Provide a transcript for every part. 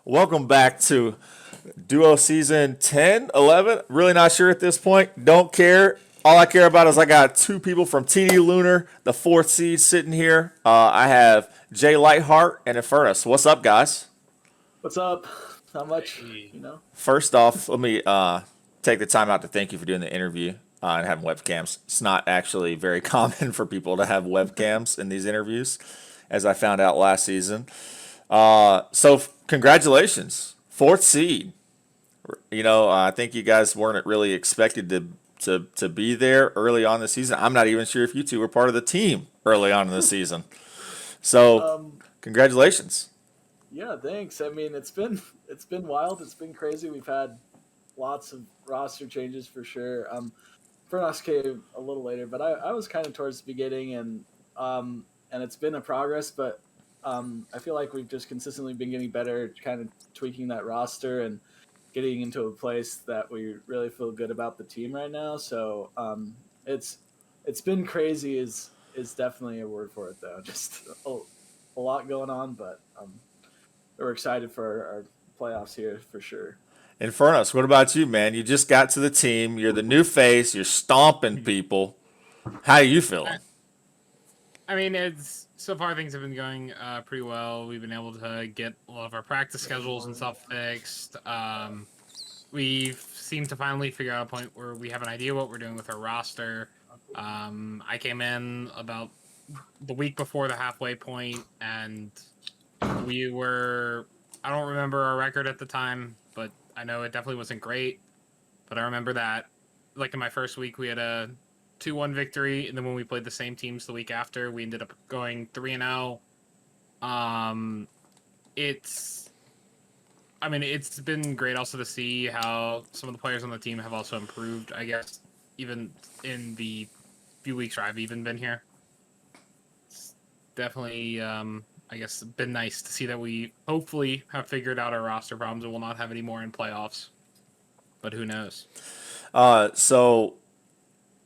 Welcome back to Duo Season 10, 11. Really not sure at this point. Don't care. All I care about is I got two people from TD Lunar, the fourth seed, sitting here. I have Jay Lightheart and Infernus. What's up, guys? What's up? Not much, Hey. First off, let me take the time out to thank you for doing the interview and having webcams. It's not actually very common for people to have webcams in these interviews, as I found out last season. Congratulations, fourth seed. I think you guys weren't really expected to be there early on in the season. I'm not even sure if you two were part of the team early on in the season. So, congratulations. Yeah, thanks. I mean, it's been wild. It's been crazy. We've had lots of roster changes for sure. Furnos came a little later, but I was kind of towards the beginning, and it's been a progress. But I feel like we've just consistently been getting better, kind of tweaking that roster and getting into a place that we really feel good about the team right now. So it's been crazy is definitely a word for it though. Just a lot going on, but we're excited for our playoffs here for sure. Infernus, what about you, man? You just got to the team. You're the new face. You're stomping people. How are you feeling? I mean, it's so far things have been going pretty well. We've been able to get a lot of our practice schedules and stuff fixed. We've seemed to finally figure out a point where we have an idea what we're doing with our roster. I came in about the week before the halfway point, and we were, I don't remember our record at the time, but I know it definitely wasn't great. But I remember that, like in my first week, we had a 2-1 victory, and then when we played the same teams the week after, we ended up going 3-0. It's been great also to see how some of the players on the team have also improved, I guess, even in the few weeks where I've even been here. It's definitely, I guess, been nice to see that we hopefully have figured out our roster problems and will not have any more in playoffs. But who knows? So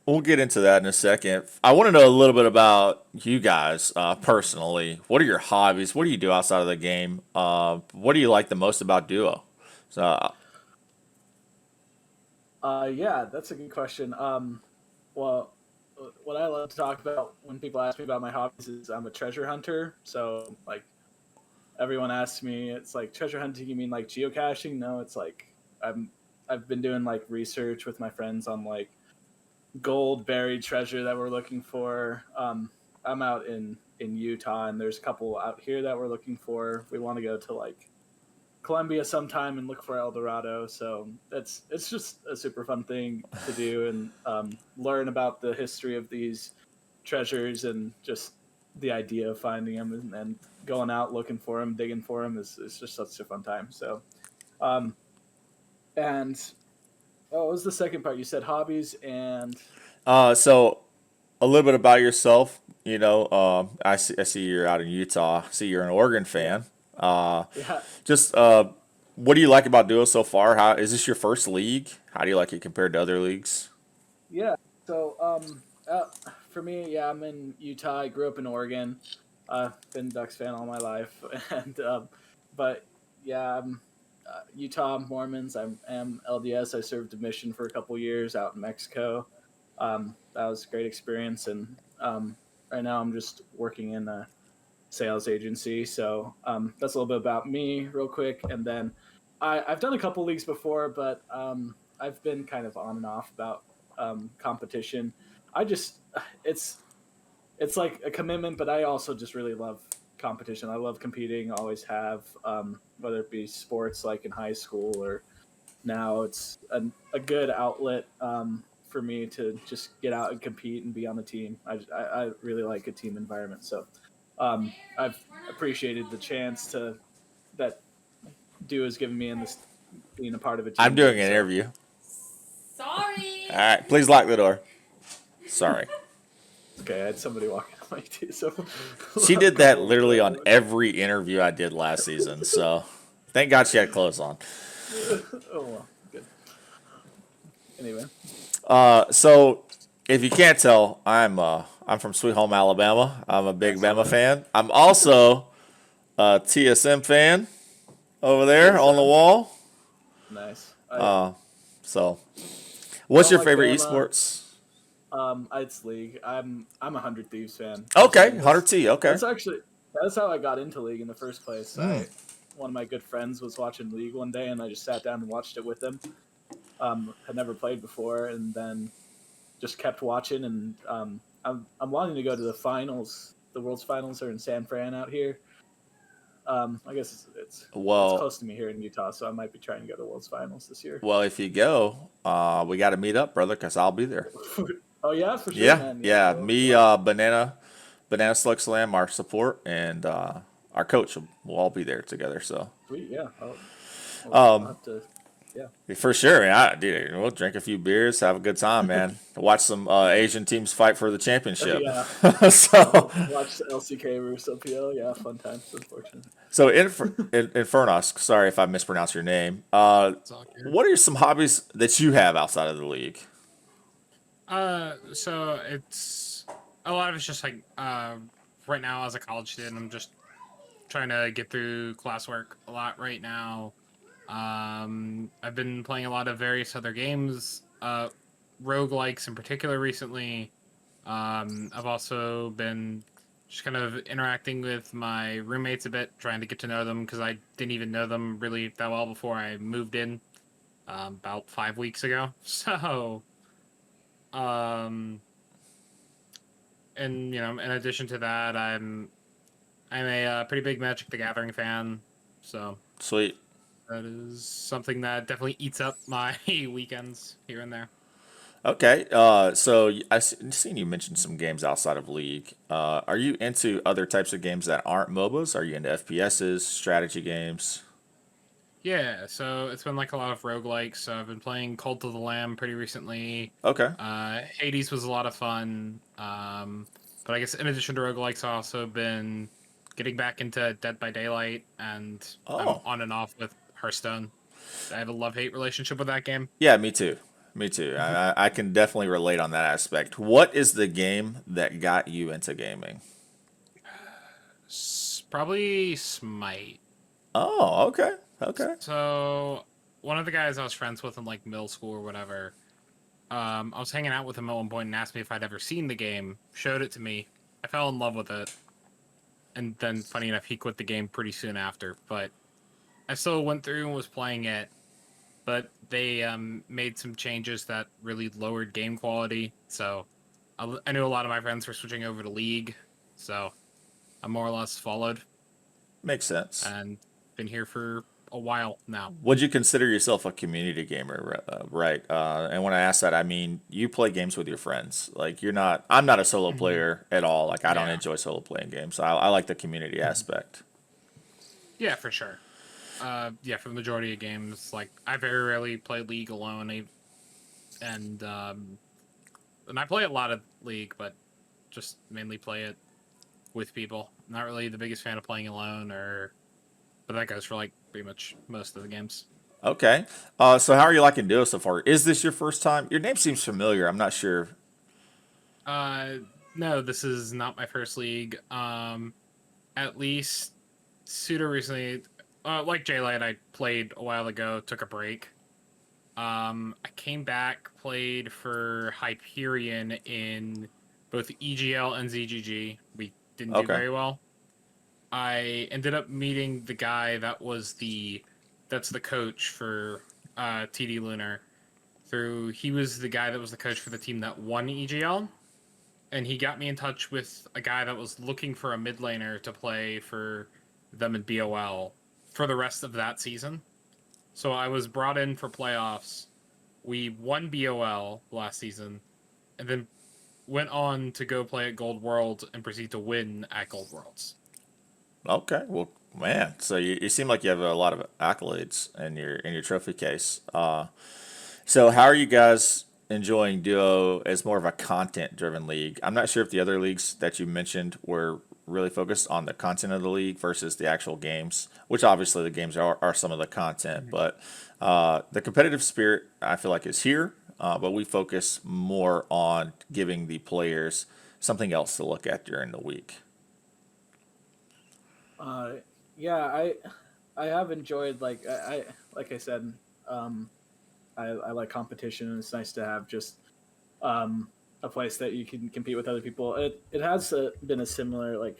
we'll get into that in a second. I want to know a little bit about you guys personally. What are your hobbies? What do you do outside of the game? What do you like the most about Duo? So, Yeah, that's a good question. Well, what I love to talk about when people ask me about my hobbies is I'm a treasure hunter. So like everyone asks me, it's like treasure hunting. You mean like geocaching? No, it's like I've been doing like research with my friends on like gold buried treasure that we're looking for. I'm out in Utah, and there's a couple out here that we're looking for. We want to go to like Colombia sometime and look for El Dorado. So it's just a super fun thing to do and learn about the history of these treasures and just the idea of finding them and going out looking for them, digging for them is just such a fun time. So, and what was the second part? You said hobbies and so a little bit about yourself. I see you're out in Utah. I see you're an Oregon fan. yeah, Just what do you like about Duo so far? How is this your first league? How do you like it compared to other leagues? yeah. So for me, yeah, I'm in Utah. I grew up in Oregon. Been a Ducks fan all my life, and but yeah, I'm Utah Mormons. I am LDS. I served a mission for a couple years out in Mexico. That was a great experience, and right now I'm just working in a sales agency. So that's a little bit about me, real quick, and then I've done a couple leagues before, but I've been kind of on and off about competition. I just it's like a commitment, but I also just really love competition. I love competing, always have, whether it be sports like in high school or now. It's a good outlet for me to just get out and compete and be on the team. I really like a team environment, so I've appreciated the chance to that Duo has given me in this being a part of a I'm team. doing an So interview. Sorry. All right, please lock the door. Sorry. okay, I had somebody walking on my team, so She did that literally on every interview I did last season. So thank God she had clothes on. oh well, good. Anyway, So if you can't tell, I'm from Sweet Home, Alabama. I'm a big Bama fan. I'm also a TSM fan. over there on the wall. Nice. So, what's don't your like favorite Bama. esports? It's League. I'm a 100 Thieves fan. Okay, Actually, 100T. Okay. That's how I got into League in the first place. Mm. One of my good friends was watching League one day, and I just sat down and watched it with him. Had never played before, and then just kept watching. And I'm wanting to go to the finals. The World's finals are in San Fran out here. I guess it's Well, close to me here in Utah, so I might be trying to go to World's finals this year. well, if you go, we got to meet up, brother, because I'll be there. Oh yeah, for sure, Yeah, man. yeah. Well, Me, Banana Slug Slam, our support, and our coach will all be there together. So sweet, yeah. I'll um, have to, yeah. for sure, yeah, dude. We'll drink a few beers, have a good time, man. Watch some Asian teams fight for the championship. Yeah. so, Watch the LCK versus OPL. Yeah, fun times. Unfortunate. so Infernos. Sorry if I mispronounced your name. It's all good. What are some hobbies that you have outside of the league? So it's a lot of it's just like right now as a college student, I'm just trying to get through classwork a lot right now. I've been playing a lot of various other games, roguelikes in particular recently. I've also been just kind of interacting with my roommates a bit, trying to get to know them because I didn't even know them really that well before I moved in about 5 weeks ago. So, and in addition to that, I'm a pretty big Magic the Gathering fan, so Sweet. that is something that definitely eats up my weekends here and there. Okay. So I've seen you mention some games outside of League. Are you into other types of games that aren't MOBAs? Are you into FPSs, strategy games? Yeah, so it's been like a lot of roguelikes. So I've been playing Cult of the Lamb pretty recently. Okay. Hades was a lot of fun. But I guess in addition to roguelikes, I've also been getting back into Dead by Daylight, and I'm Oh. on and off with Hearthstone. I have a love-hate relationship with that game. Yeah, me too. Me too. I can definitely relate on that aspect. What is the game that got you into gaming? Probably Smite. Oh, okay. Okay. So one of the guys I was friends with in like middle school or whatever, I was hanging out with him at one point and asked me if I'd ever seen the game. Showed it to me. I fell in love with it, and then funny enough, he quit the game pretty soon after. But I still went through and was playing it. But they made some changes that really lowered game quality. So I knew a lot of my friends were switching over to League. So I more or less followed Makes sense. and been here for a while now. Would you consider yourself a community gamer, right? And when I ask that, I mean you play games with your friends. Like you're not. I'm not a solo player at all. Like I don't Yeah. enjoy solo playing games. I like the community aspect. Yeah, for sure. Yeah, for the majority of games, like I very rarely play League alone, and I play a lot of League, but just mainly play it with people. Not really the biggest fan of playing alone, but that goes for like pretty much most of the games. Okay. So how are you liking Duo so far? Is this your first time? Your name seems familiar. I'm not sure. No, this is not my first League. At least Suda recently, like J-Light, I played a while ago, took a break. I came back, played for Hyperion in both EGL and ZGG. We didn't do Okay. very well. I ended up meeting the guy that's the coach for TD Lunar. He was the guy that was the coach for the team that won EGL, and he got me in touch with a guy that was looking for a mid laner to play for them in BOL for the rest of that season. So I was brought in for playoffs. We won BOL last season, and then went on to go play at Gold World and proceed to win at Gold Worlds. Okay. Well, man. So you seem like you have a lot of accolades in your trophy case. So how are you guys enjoying Duo as more of a content-driven league? I'm not sure if the other leagues that you mentioned were really focused on the content of the league versus the actual games, which obviously the games are some of the content, but the competitive spirit I feel like is here, but we focus more on giving the players something else to look at during the week. Yeah, I have enjoyed like I said, I like competition, and it's nice to have just um, a place that you can compete with other people. It has been a similar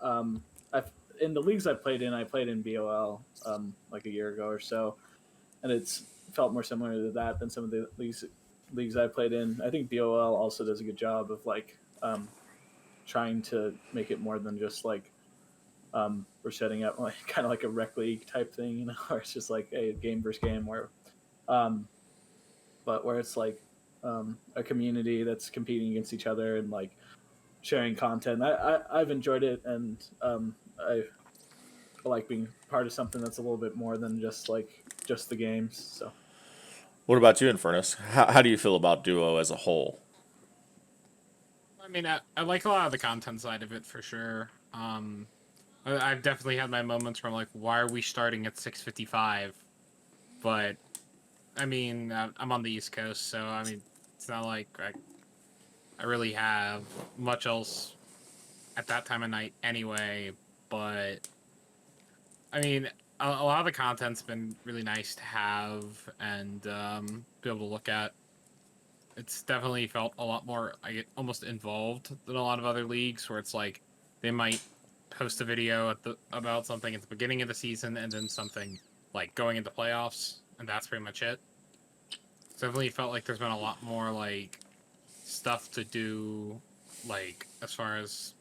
um, I've in the leagues I played in BOL like a year ago or so, and it's felt more similar to that than some of the leagues I played in. I think BOL also does a good job of trying to make it more than just we're setting up like kind of like a rec league type thing, where it's just like a game versus game, um, but where it's a community that's competing against each other and like sharing content. I've enjoyed it, and I like being part of something that's a little bit more than just the games. So What about you, Infernus? How do you feel about Duo as a whole? I mean, I like a lot of the content side of it for sure. I've definitely had my moments where I'm like, why are we starting at 6:55? But I mean, I'm on the East Coast, so I mean, it's not like I really have much else at that time of night anyway. But I mean, a lot of the content's been really nice to have and be able to look at. It's definitely felt a lot more, I get almost involved than a lot of other leagues where it's like they might post a video about something at the beginning of the season and then something like going into playoffs, and that's pretty much it. It's definitely felt like there's been a lot more like stuff to do, like as far as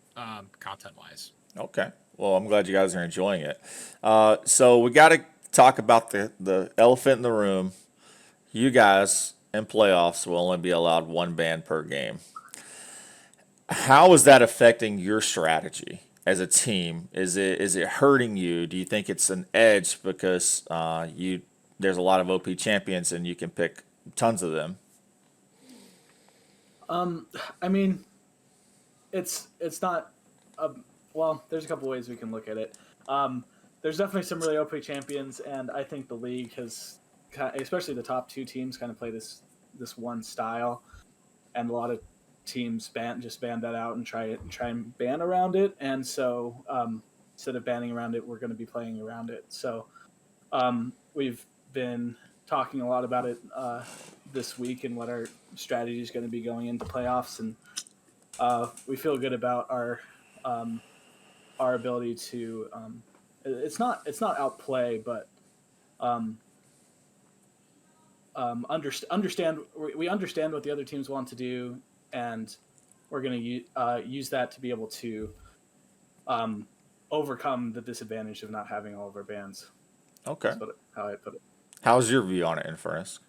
content wise. Okay. Well, I'm glad you guys are enjoying it. So we got to talk about the elephant in the room. You guys in playoffs will only be allowed one ban per game. How is that affecting your strategy as a team? Is it hurting you? Do you think it's an edge because there's a lot of OP champions and you can pick tons of them? I mean, it's not a well. There's a couple ways we can look at it. There's definitely some really OP champions, and I think the league has, especially the top two teams, kind of play this one style, and a lot of teams just ban that out and try and ban around it. And so instead of banning around it, we're going to be playing around it. So we've been talking a lot about it this week and what our strategy is going to be going into playoffs, and we feel good about our ability to. It's not outplay, but understand. We understand what the other teams want to do, and we're going to use that to be able to overcome the disadvantage of not having all of our bans. Okay. That's how I put it. How's your view on it, Infernus?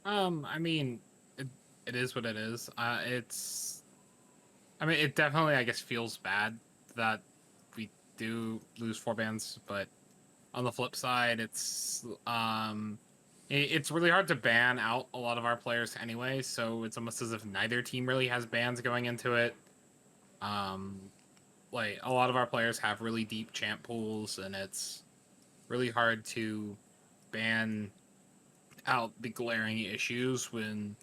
I mean, it is what it is. I mean, it definitely, I guess, feels bad that we do lose 4 bans, but on the flip side, it's really hard to ban out a lot of our players anyway, so it's almost as if neither team really has bans going into it. Like, a lot of our players have really deep champ pools, and it's really hard to ban out the glaring issues when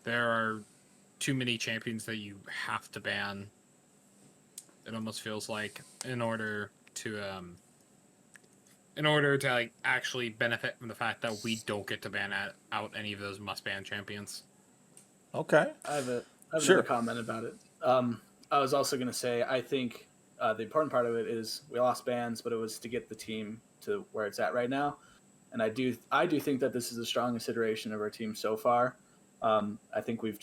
there are too many champions that you have to ban. It almost feels like in order to like actually benefit from the fact that we don't get to ban out any of those must ban champions. Okay. I have Sure. another comment about it. I was also going to say I think the important part of it is we lost bans, but it was to get the team to where it's at right now. And I do think that this is the strongest iteration of our team so far. I think we've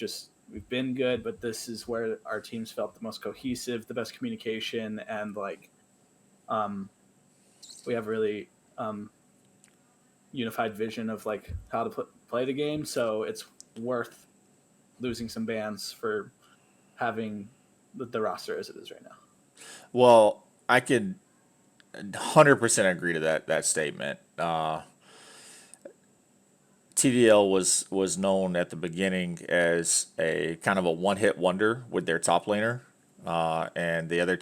been good, but this is where our teams felt the most cohesive, the best communication, and we have really unified vision of how to play the game. So it's worth losing some bans for having the roster as it is right now. Well, I could 100% agree to that statement. TDL was known at the beginning as a kind of a one-hit wonder with their top laner, and the other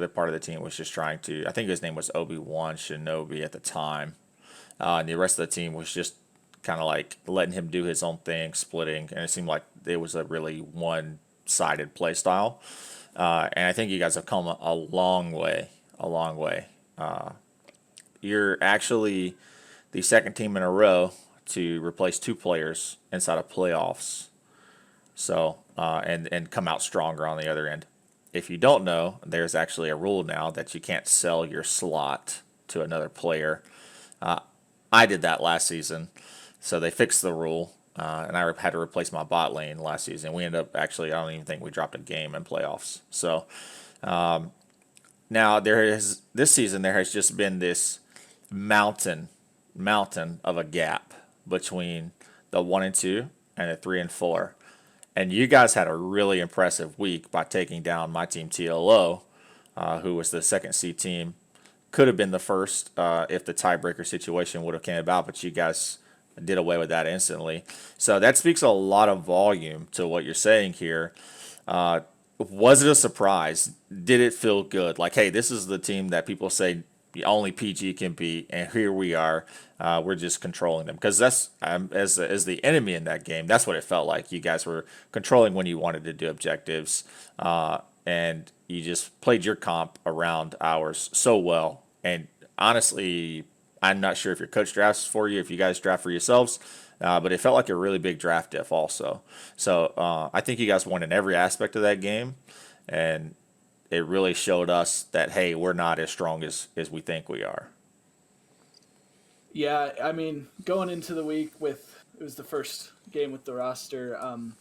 part of the team was just trying to. I think his name was Obi-Wan Shinobi at the time, and the rest of the team was just kind of like letting him do his own thing, splitting, and it seemed like it was a really one-sided play style. And I think you guys have come a long way. you're actually the second team in a row to replace 2 players inside of playoffs. So, and come out stronger on the other end. If you don't know, there's actually a rule now that you can't sell your slot to another player. I did that last season, so they fixed the rule, and I had to replace my bot lane last season. We ended up actually, I don't even think we dropped a game in playoffs. So now this season there has just been this mountain of a gap between the 1 and 2 and the 3 and 4. And you guys had a really impressive week by taking down my team TLO, who was the second seed team. Could have been the first if the tiebreaker situation would have came about, but you guys did away with that instantly. So that speaks a lot of volume to what you're saying here. Was it a surprise? Did it feel good? Like, hey, this is the team that people say only PG can beat, and here we are. We're just controlling them, because that's as the enemy in that game. That's what it felt like. You guys were controlling when you wanted to do objectives, and you just played your comp around ours so well. And honestly, I'm not sure if your coach drafts for you, if you guys draft for yourselves, but it felt like a really big draft diff also. So I think you guys won in every aspect of that game, and it really showed us that, hey, we're not as strong as we think we are. Yeah, I mean, going into the week it was the first game with the roster, and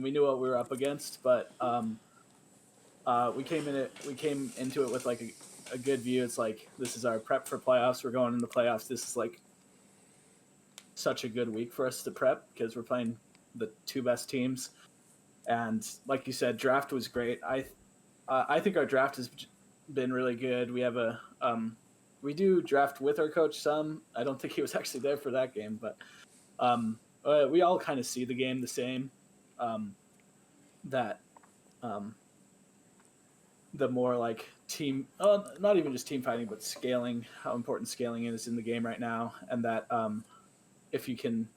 we knew what we were up against, but we came into it with like a good view. It's like, this is our prep for playoffs. We're going into playoffs. This is like such a good week for us to prep, because we're playing the 2 best teams. And like you said, draft was great. I think our draft has been really good. We have we do draft with our coach some. I don't think he was actually there for that game, but we all kind of see the game the same. The more like team, not even just team fighting, but scaling, how important scaling is in the game right now, and that if you can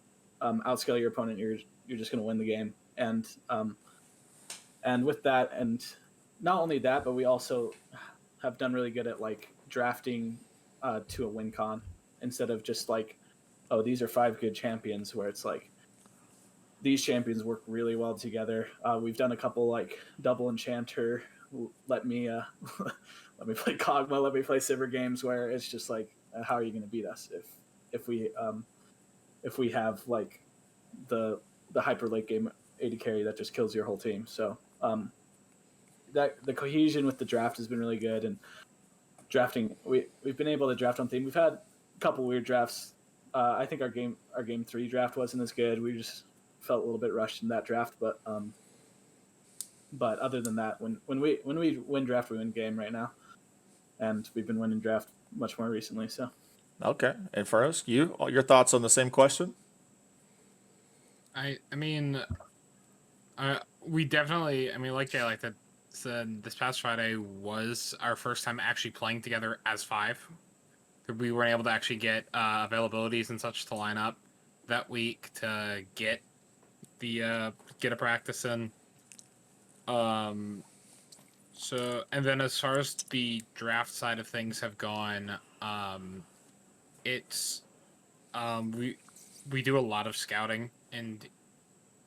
outscale your opponent, you're just going to win the game. And with that, and not only that, but we also have done really good at like drafting to a win con, instead of just like, oh, these are 5 good champions, where it's like these champions work really well together. We've done a couple like double enchanter, let me play Kog'Maw, let me play Sivir games, where it's just like, how are you going to beat us if we have like the hyper late game AD carry that just kills your whole team. So that the cohesion with the draft has been really good, and drafting, we've been able to draft on theme. We've had a couple weird drafts. I think our game 3 draft wasn't as good. We just felt a little bit rushed in that draft, but other than that, when we win draft, we win game right now, and we've been winning draft much more recently. So Okay, and Furnos, your thoughts on the same question? I mean, we definitely. I mean, like Jay said, this past Friday was our first time actually playing together as 5. We weren't able to actually get availabilities and such to line up that week to get a practice in. So, and then as far as the draft side of things have gone, it's we do a lot of scouting, and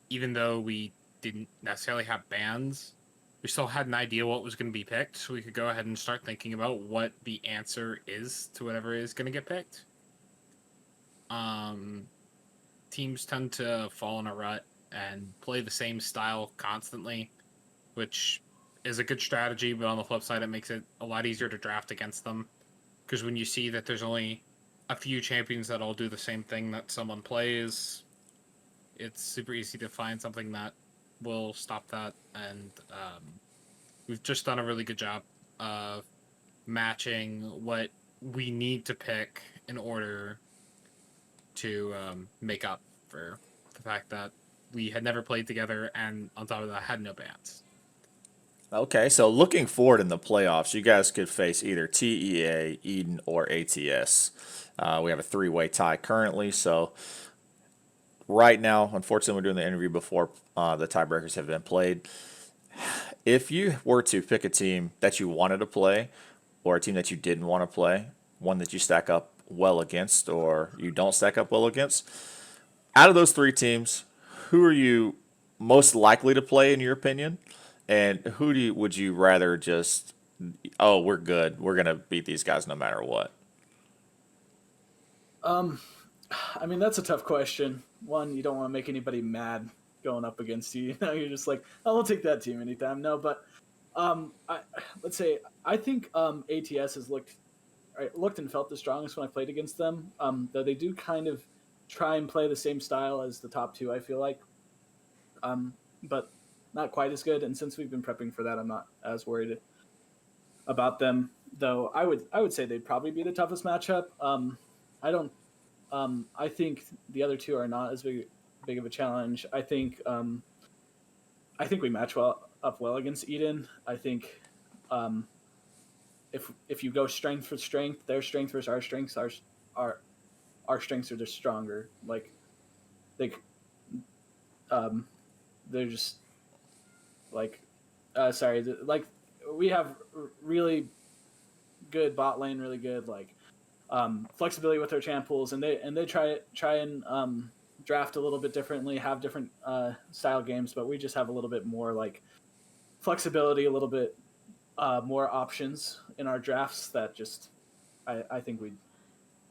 even though we didn't necessarily have bans, we still had an idea what was going to be picked, so we could go ahead and start thinking about what the answer is to whatever is going to get picked. Teams tend to fall in a rut and play the same style constantly, which is a good strategy, but on the flip side, it makes it a lot easier to draft against them, because when you see that there's only a few champions that all do the same thing that someone plays, it's super easy to find something that will stop that. And we've just done a really good job of matching what we need to pick in order to make up for the fact that we had never played together, and on top of that, had no bans. Okay, so looking forward in the playoffs, you guys could face either TEA, Eden, or ATS. We have a 3-way tie currently, so right now, unfortunately, we're doing the interview before the tiebreakers have been played. If you were to pick a team that you wanted to play or a team that you didn't want to play, one that you stack up well against or you don't stack up well against. Out of those three teams, who are you most likely to play in your opinion? And would you rather just, oh, we're good. We're going to beat these guys no matter what? I mean, that's a tough question. One, you don't want to make anybody mad going up against you. You know, you're just like, oh, we'll take that team anytime. No, but let's say I think ATS has looked and felt the strongest when I played against them. Though they do kind of try and play the same style as the top two, I feel like, but not quite as good. And since we've been prepping for that, I'm not as worried about them. Though I would say they'd probably be the toughest matchup. I don't. I think the other two are not as big of a challenge. I think we match up well against Eden. I think if you go strength for strength, their strength versus our strengths, our strengths are just stronger. Like they're just like like we have really good bot lane, really good like flexibility with their champ pools, and they try and draft a little bit differently, have different style games, but we just have a little bit more like flexibility, a little bit more options in our drafts that just I think we'd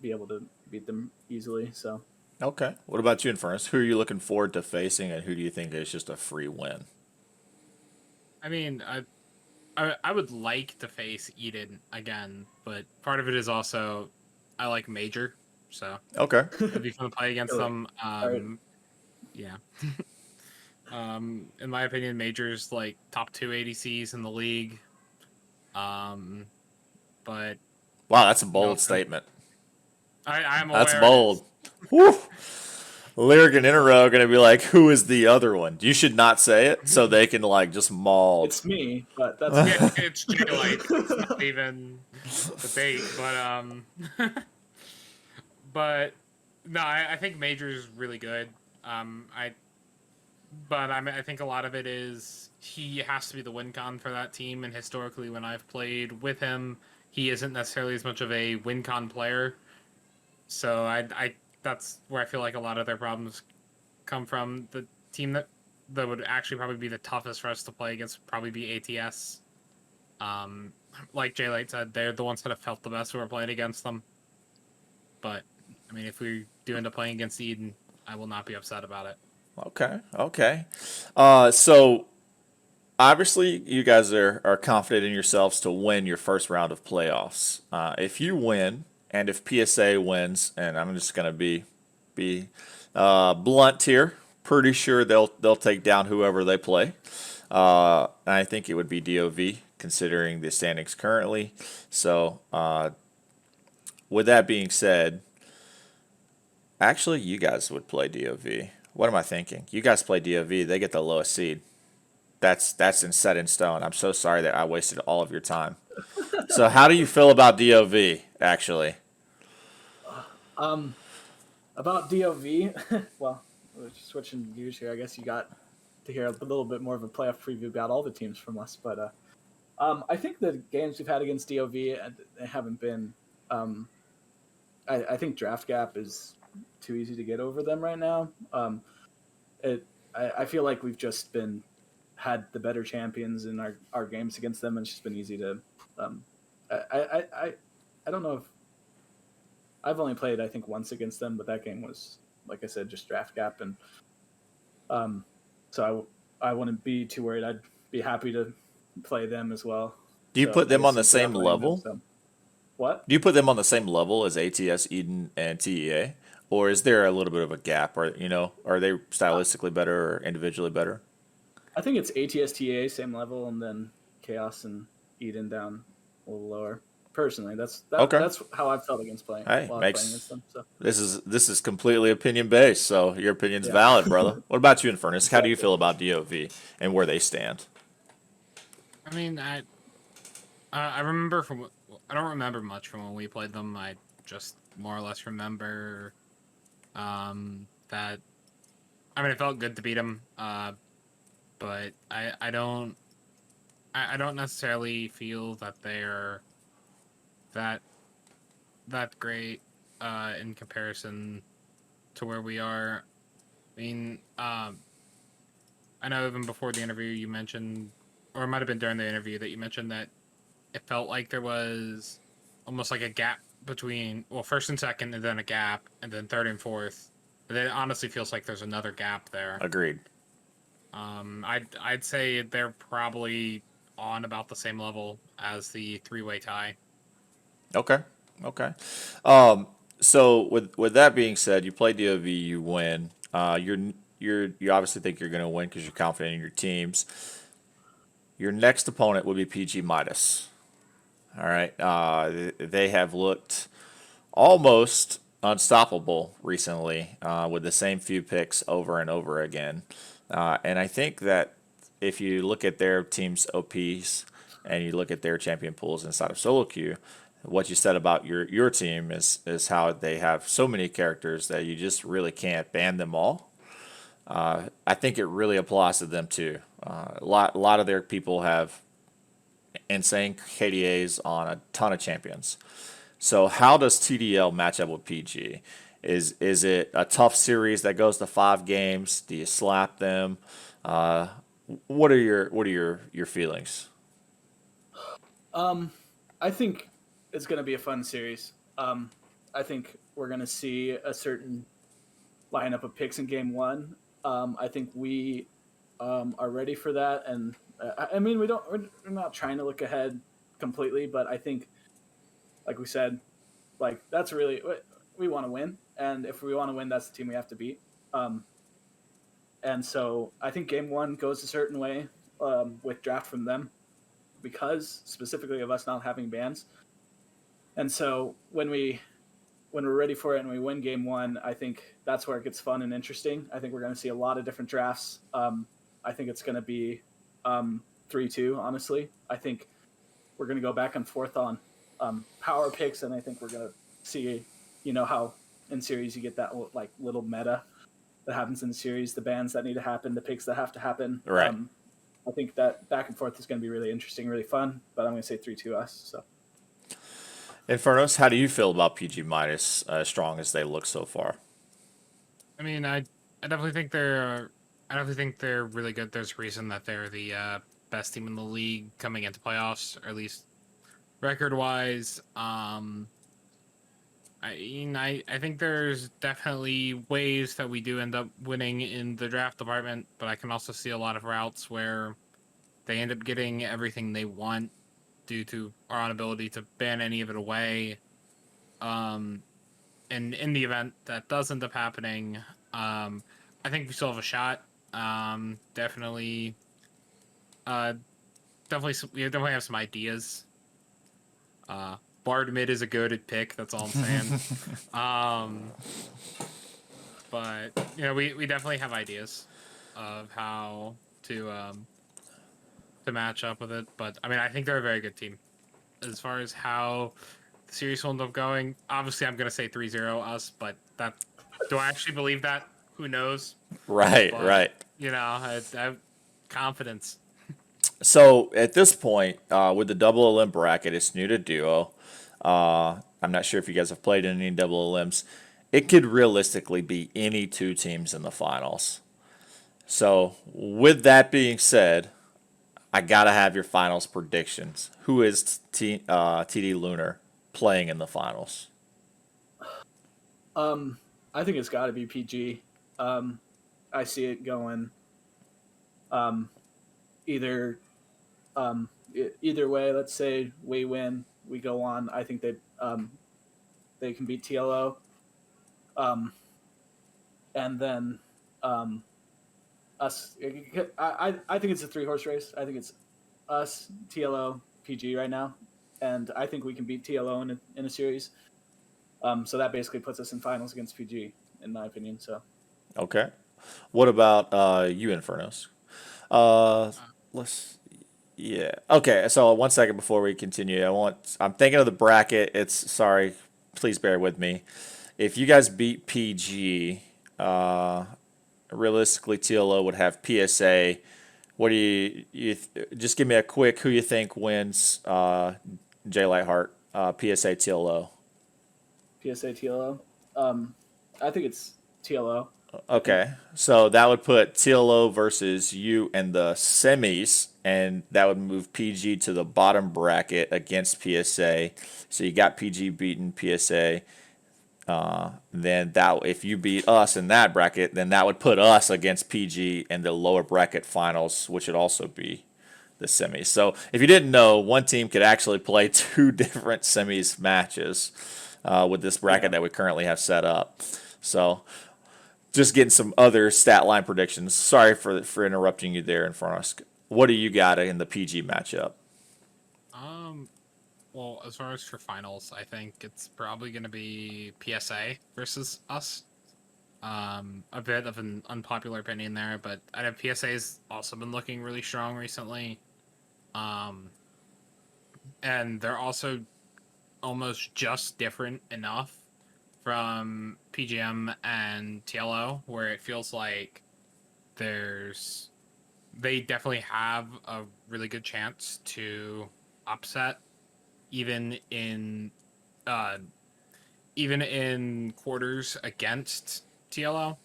be able to beat them easily. So Okay. What about you, Infernus? Who are you looking forward to facing, and who do you think is just a free win? I mean, I would like to face Eden again, but part of it is also I like Major, so Okay. it'd be fun to play against Really? them. Yeah. In my opinion, Major's like top 2 ADCs in the league. But Wow, that's a bold No. statement. I'm aware That's bold. Whew. Lyric and Interro are going to be like, who is the other one? You should not say it so they can like just maul. it's me, but that's Yeah, it's J-Light. It's not even debate, but no, I think Major's really good. I think a lot of it is he has to be the win con for that team, and historically, when I've played with him, he isn't necessarily as much of a win con player. So I that's where I feel like a lot of their problems come from. The team that would actually probably be the toughest for us to play against would probably be ATS. Like Jay Light said, they're the ones that have felt the best when we're playing against them. But I mean, if we do end up playing against Eden, I will not be upset about it. Okay. So obviously you guys are confident in yourselves to win your first round of playoffs. If you win, and if PSA wins, and I'm just going to be blunt here, pretty sure they'll take down whoever they play. And I think it would be DOV considering the standings currently. So with that being said, actually you guys would play DOV. What am I thinking? You guys play DOV, they get the lowest seed. That's set in stone. I'm so sorry that I wasted all of your time. So how do you feel about DOV, actually? about DOV. Well, we're switching gears here. I guess you got to hear a little bit more of a playoff preview about all the teams from us, but I think the games we've had against DOV they haven't been. I think draft gap is too easy to get over them right now. I feel like we've just had the better champions in our games against them, and it's just been easy to. I don't know if I've only played I think once against them, but that game was like I said just draft gap, and so I wouldn't be too worried. I'd be happy to play them as well. Do you So put them I on the guess since same we're not playing level? them, so- What? Do you put them on the same level as ATS, Eden, and TEA? Or is there a little bit of a gap? Or, are they stylistically better or individually better? I think it's ATSTA same level, and then Chaos and Eden down a little lower. Personally, that's how I've felt against playing. Hey, while playing against them. So. This is completely opinion based, so your opinion's Yeah. valid, brother. What about you, Infernus? How do you feel about DOV and where they stand? I mean, I remember I don't remember much from when we played them. I just more or less remember that. I mean, it felt good to beat them, but I don't necessarily feel that they're that that great in comparison to where we are. I mean, I know even before the interview you mentioned, or it might have been during the interview that you mentioned that it felt like there was almost like a gap between, well, first and second, and then a gap, and then third and fourth. And it honestly feels like there's another gap there. Agreed. I'd say they're probably on about the same level as the three-way tie. Okay. Okay. So with that being said, you play DOV, you win. You obviously think you're going to win because you're confident in your teams. Your next opponent would be PG Midas. All right. They have looked almost unstoppable recently with the same few picks over and over again. And I think that if you look at their team's OPs and you look at their champion pools inside of solo queue, what you said about your team is how they have so many characters that you just really can't ban them all. I think it really applies to them too. A lot of their people have insane KDAs on a ton of champions. So how does TDL match up with PG? Is it a tough series that goes to 5 games? Do you slap them? What are your feelings? I think it's going to be a fun series. I think we're going to see a certain lineup of picks in game one. I think we are ready for that, and I mean we're not trying to look ahead completely, but I think, like we said, like that's really we want to win, and if we want to win, that's the team we have to beat. And so I think game one goes a certain way with draft from them, because specifically of us not having bans. And so when we're ready for it and we win game one, I think that's where it gets fun and interesting. I think we're going to see a lot of different drafts. I think it's going to be 3-2, honestly. I think we're going to go back and forth on power picks, and I think we're going to see, how in series you get that like little meta that happens in the series, the bans that need to happen, the picks that have to happen. Right. I think that back and forth is going to be really interesting, really fun, but I'm going to say 3-2 us. So. Infernos, how do you feel about PG Midas as strong as they look so far? I mean, I definitely think they're really good. There's a reason that they're the best team in the league coming into playoffs, or at least record-wise. I think there's definitely ways that we do end up winning in the draft department, but I can also see a lot of routes where they end up getting everything they want due to our inability to ban any of it away. And in the event that does end up happening, I think we still have a shot. Definitely, we definitely have some ideas. Bard mid is a goated pick. That's all I'm saying. But we definitely have ideas of how to match up with it. But I mean, I think they're a very good team. As far as how the series will end up going, obviously I'm gonna say 3-0 us, but do I actually believe that? Who knows? Right, But, right. I have confidence. So at this point, with the double elim bracket, it's new to duo. I'm not sure if you guys have played in any double elims. It could realistically be any 2 teams in the finals. So with that being said, I gotta have your finals predictions. Who is TD Lunar playing in the finals? I think it's got to be PG. I see it going either either way. Let's say we win, we go on. I think they can beat TLO, and then us. I think it's a 3-horse race. I think it's us, TLO, PG right now, and I think we can beat TLO in a series. So that basically puts us in finals against PG, in my opinion. So. Okay. What about you, Infernos? Let's. Yeah. Okay. So 1 second before we continue, I'm thinking of the bracket. Sorry. Please bear with me. If you guys beat PG, realistically TLO would have PSA. What do you just give me a quick who you think wins? J Lightheart, PSA TLO. PSA TLO. I think it's TLO. Okay, so that would put TLO versus you in the semis, and that would move PG to the bottom bracket against PSA. So you got PG beating PSA. Then that if you beat us in that bracket, then that would put us against PG in the lower bracket finals, which would also be the semis. So if you didn't know, one team could actually play two different semis matches with this bracket that we currently have set up. So just getting some other stat line predictions. Sorry for interrupting you there in front of us. What do you got in the PG matchup? Well, as far as for finals, I think it's probably going to be PSA versus us. A bit of an unpopular opinion there, but I know PSA's also been looking really strong recently. And they're also almost just different enough from PGM and TLO, where it feels like they definitely have a really good chance to upset even in quarters against TLO.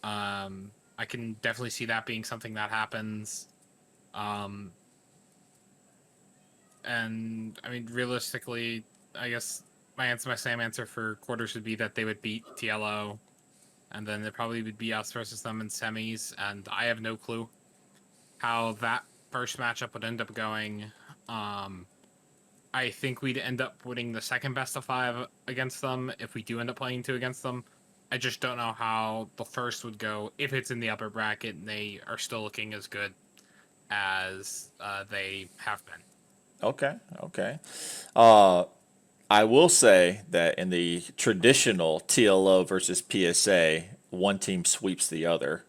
I can definitely see that being something that happens. And I mean, realistically, I guess my same answer for quarters would be that they would beat TLO, and then it probably would be us versus them in semis. And I have no clue how that first matchup would end up going. I think we'd end up winning the second best of 5 against them if we do end up playing 2 against them. I just don't know how the first would go if it's in the upper bracket and they are still looking as good as they have been. Okay. I will say that in the traditional TLO versus PSA, one team sweeps the other.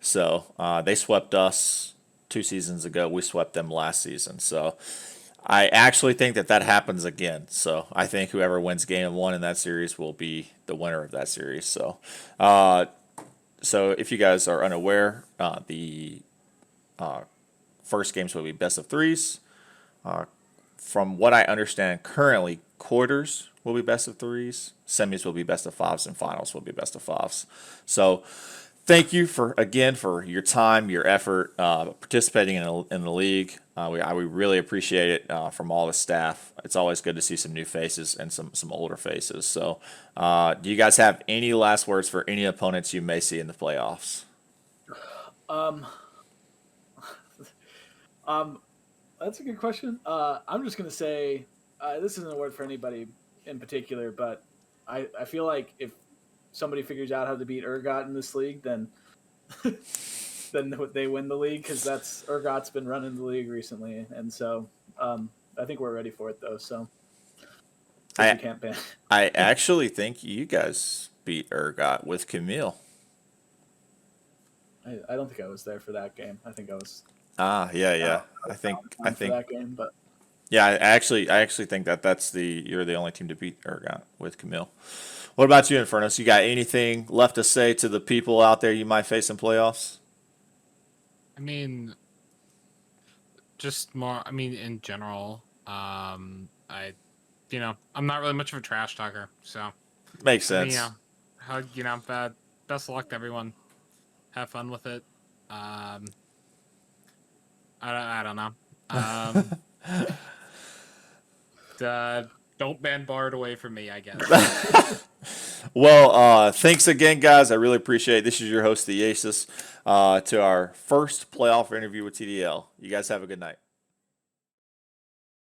So they swept us 2 seasons ago. We swept them last season. So I actually think that happens again. So I think whoever wins game 1 in that series will be the winner of that series. So, so if you guys are unaware, the first games will be best of 3s. From what I understand currently, quarters will be best of 3s, semis will be best of 5s, and finals will be best of 5s. So thank you for your time, your effort, participating in the league. We really appreciate it from all the staff. It's always good to see some new faces and some older faces. So do you guys have any last words for any opponents you may see in the playoffs? That's a good question. I'm just gonna say this isn't a word for anybody in particular, but I feel like if somebody figures out how to beat Urgot in this league, then then they win the league, because that's Urgot's been running the league recently, and so I think we're ready for it though. So I we can't ban. I actually think you guys beat Urgot with Camille. I don't think I was there for that game. I think I was. Yeah. I think for that game, but yeah. I actually think you're the only team to beat Urgot with Camille. What about you, Infernus? You got anything left to say to the people out there you might face in playoffs? I mean, just more. I mean, in general, I'm not really much of a trash talker, so Makes sense. best of luck to everyone. Have fun with it. I don't know. Don't ban Bard away from me, I guess. Well, thanks again, guys. I really appreciate it. This is your host, the Aces, to our first playoff interview with TDL. You guys have a good night.